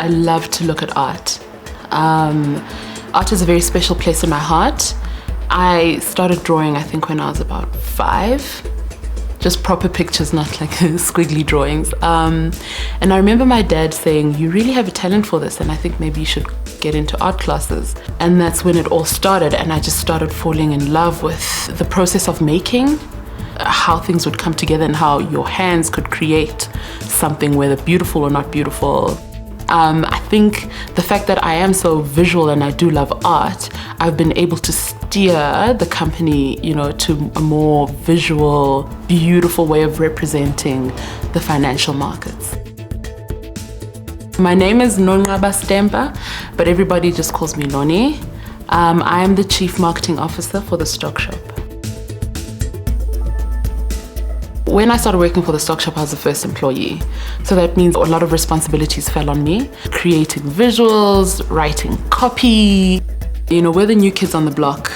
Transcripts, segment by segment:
I love to look at art. Art is a very special place in my heart. I started drawing, I think, when I was about 5. Just proper pictures, not like squiggly drawings. And I remember my dad saying, you really have a talent for this, and I think maybe you should get into art classes. And that's when it all started, and I just started falling in love with the process of making, how things would come together and how your hands could create something, whether beautiful or not beautiful. I think the fact that I am so visual and I do love art, I've been able to steer the company, to a more visual, beautiful way of representing the financial markets. My name is Noni, but everybody just calls me Noni. I am the Chief Marketing Officer for the Stock Shop. When I started working for the Stock Shop, I was the first employee. So that means a lot of responsibilities fell on me. Creating visuals, writing copy. We're the new kids on the block.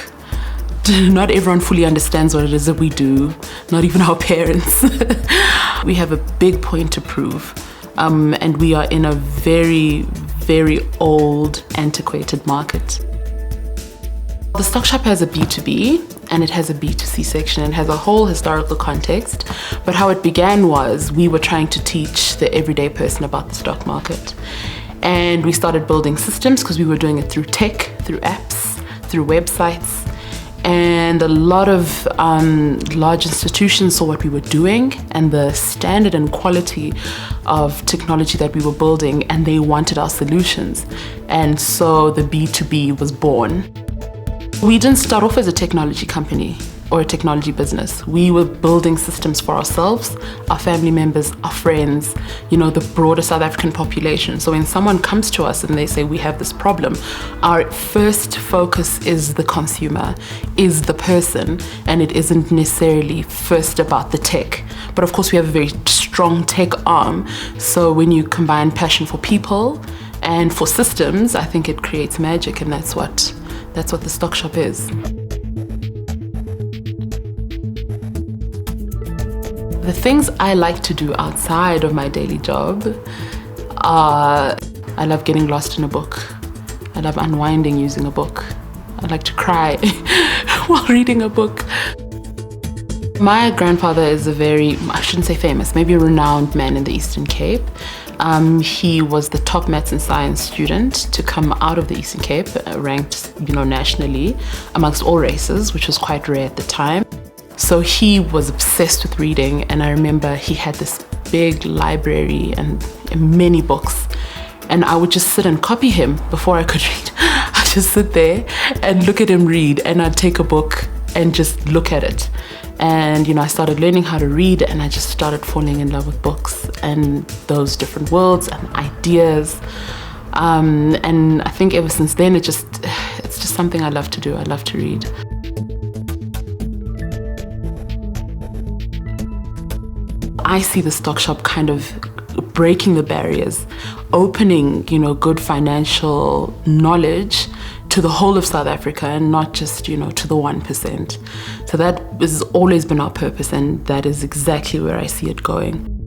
Not everyone fully understands what it is that we do, not even our parents. We have a big point to prove. And we are in a very, very old, antiquated market. The Stock Shop has a B2B and it has a B2C section. It has a whole historical context, but how it began was we were trying to teach the everyday person about the stock market. And we started building systems because we were doing it through tech, through apps, through websites. And a lot of large institutions saw what we were doing and the standard and quality of technology that we were building, and they wanted our solutions. And so the B2B was born. We didn't start off as a technology company or a technology business. We were building systems for ourselves, our family members, our friends, the broader South African population. So when someone comes to us and they say, we have this problem, our first focus is the consumer, is the person, and it isn't necessarily first about the tech. But of course, we have a very strong tech arm. So when you combine passion for people and for systems, I think it creates magic, and that's what the Stock Shop is. The things I like to do outside of my daily job are, I love getting lost in a book. I love unwinding using a book. I like to cry while reading a book. My grandfather is a very, I shouldn't say famous, maybe a renowned man in the Eastern Cape. He was the top maths and science student to come out of the Eastern Cape, ranked, nationally amongst all races, which was quite rare at the time. So he was obsessed with reading, and I remember he had this big library and many books, and I would just sit and copy him before I could read. I'd just sit there and look at him read, and I'd take a book and just look at it. And I started learning how to read, and I just started falling in love with books and those different worlds and ideas. And I think ever since then, it's just something I love to do. I love to read. I see the Stock Shop kind of breaking the barriers, opening, good financial knowledge to the whole of South Africa, and not just, to the 1%. So that has always been our purpose, and that is exactly where I see it going.